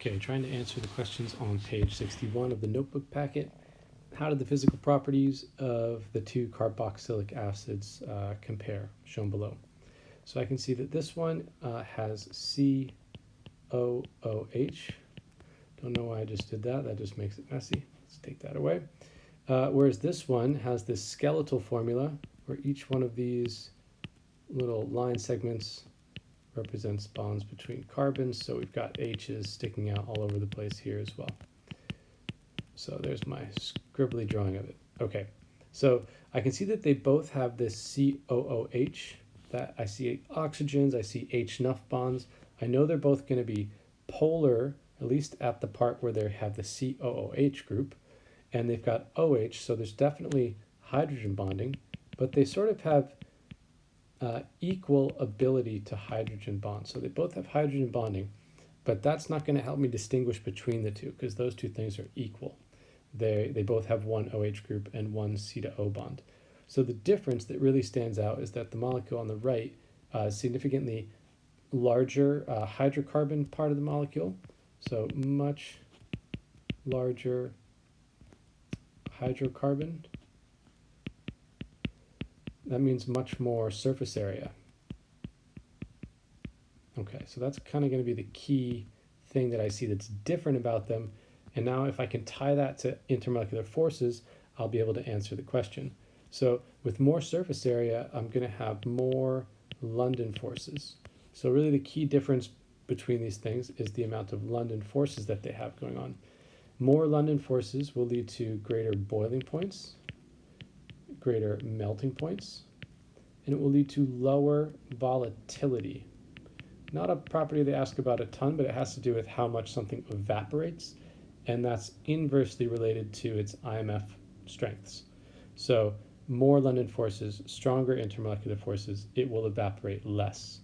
Okay, trying to answer the questions on page 61 of the notebook packet. How did the physical properties of the two carboxylic acids compare, shown below? So I can see that this one has COOH. Don't know why I just did that. That just makes it messy. Let's take that away. Whereas this one has this skeletal formula where each one of these little line segments represents bonds between carbons. So we've got H's sticking out all over the place here as well. So there's my scribbly drawing of it. Okay, so I can see that they both have this COOH. That I see oxygens, I see H-nuff bonds. I know they're both going to be polar, at least at the part where they have the COOH group, and they've got OH, so there's definitely hydrogen bonding, but they sort of have equal ability to hydrogen bond. So they both have hydrogen bonding, but that's not going to help me distinguish between the two because those two things are equal. They both have one OH group and one C to O bond. So the difference that really stands out is that the molecule on the right is significantly larger hydrocarbon part of the molecule. So much larger hydrocarbon. That means much more surface area. Okay, so that's kind of going to be the key thing that I see that's different about them. And now if I can tie that to intermolecular forces, I'll be able to answer the question. So with more surface area, I'm going to have more London forces. So really the key difference between these things is the amount of London forces that they have going on. More London forces will lead to greater boiling points, greater melting points, and it will lead to lower volatility. Not a property they ask about a ton, but it has to do with how much something evaporates, and that's inversely related to its IMF strengths. So more London forces, stronger intermolecular forces, it will evaporate less.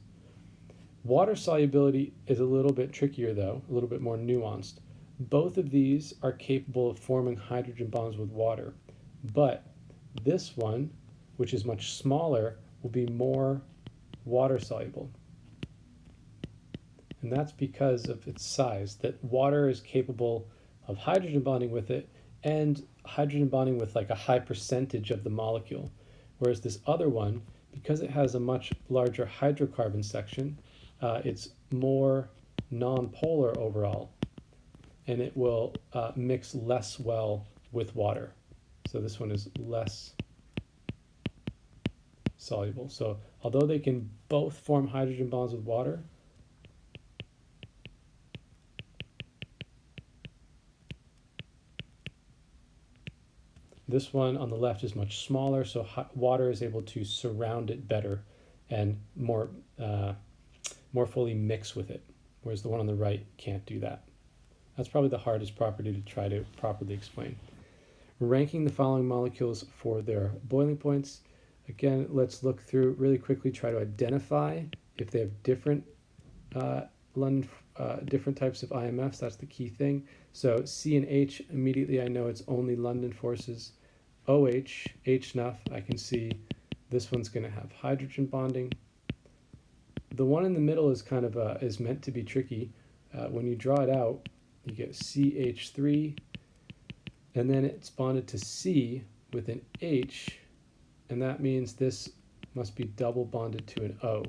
Water solubility is a little bit trickier though, a little bit more nuanced. Both of these are capable of forming hydrogen bonds with water, but this one, which is much smaller, will be more water soluble. And that's because of its size, that water is capable of hydrogen bonding with it and hydrogen bonding with like a high percentage of the molecule. Whereas this other one, because it has a much larger hydrocarbon section, it's more non-polar overall, and it will mix less well with water. So this one is less soluble. So although they can both form hydrogen bonds with water, this one on the left is much smaller, so water is able to surround it better and more fully mix with it, whereas the one on the right can't do that. That's probably the hardest property to try to properly explain. Ranking the following molecules for their boiling points. Again, let's look through really quickly, try to identify if they have different different types of IMFs. That's the key thing. So C and H, immediately I know it's only London forces. OH, H-nuff, I can see this one's going to have hydrogen bonding. The one in the middle is kind of is meant to be tricky. When you draw it out, you get CH3, and then it's bonded to C with an H, and that means this must be double bonded to an O.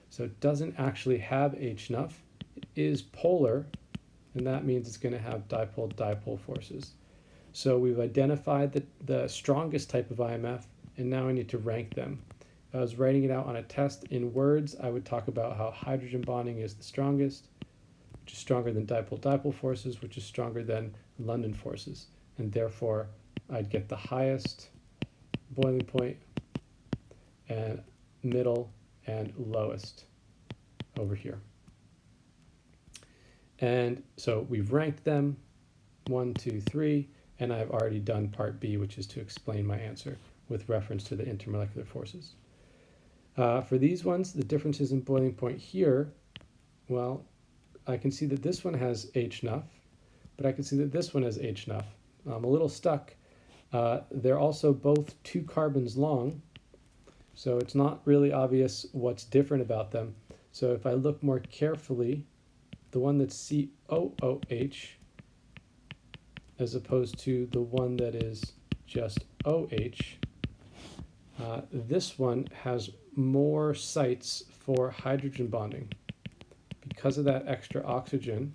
So it doesn't actually have H-nuff. It is polar, and that means it's going to have dipole-dipole forces. So we've identified the strongest type of IMF, and now I need to rank them. If I was writing it out on a test in words, I would talk about how hydrogen bonding is the strongest, which is stronger than dipole-dipole forces, which is stronger than London forces. And therefore, I'd get the highest boiling point and middle and lowest over here. And so we've ranked them 1, 2, 3, and I've already done part B, which is to explain my answer with reference to the intermolecular forces. For these ones, the differences in boiling point here, well, I can see that this one has H-nuff, but I can see that this one has H-nuff. I'm a little stuck. They're also both 2 carbons long, so it's not really obvious what's different about them. So if I look more carefully, the one that's COOH as opposed to the one that is just OH, this one has more sites for hydrogen bonding because of that extra oxygen.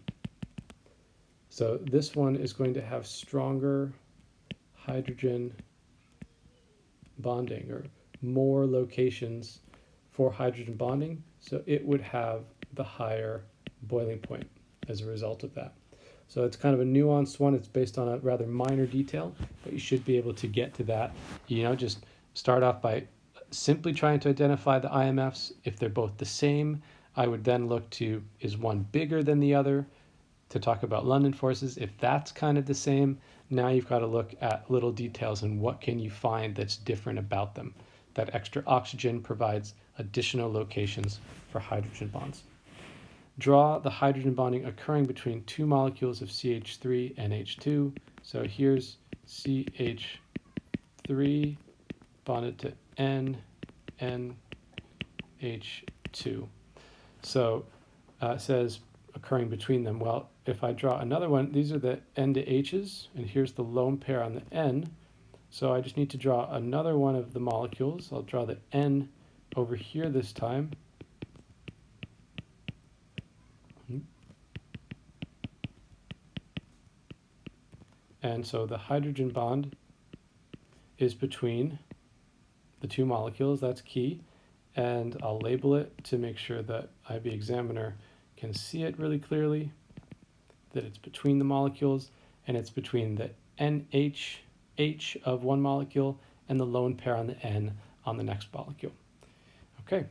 So this one is going to have stronger hydrogen bonding, or more locations for hydrogen bonding. So it would have the higher boiling point as a result of that. So it's kind of a nuanced one. It's based on a rather minor detail, but you should be able to get to that. Just start off by simply trying to identify the IMFs. If they're both the same, I would then look to, is one bigger than the other, to talk about London forces. If that's kind of the same, now you've got to look at little details and what can you find that's different about them. That extra oxygen provides additional locations for hydrogen bonds. Draw the hydrogen bonding occurring between two molecules of CH3 and H2. So here's CH3 bonded to NH2. So it says occurring between them. Well, if I draw another one, these are the N to H's, and here's the lone pair on the N. So I just need to draw another one of the molecules. I'll draw the N over here this time. And so the hydrogen bond is between the two molecules. That's key. And I'll label it to make sure that IB Examiner can see it really clearly, that it's between the molecules, and it's between the NH of one molecule and the lone pair on the N on the next molecule. Okay.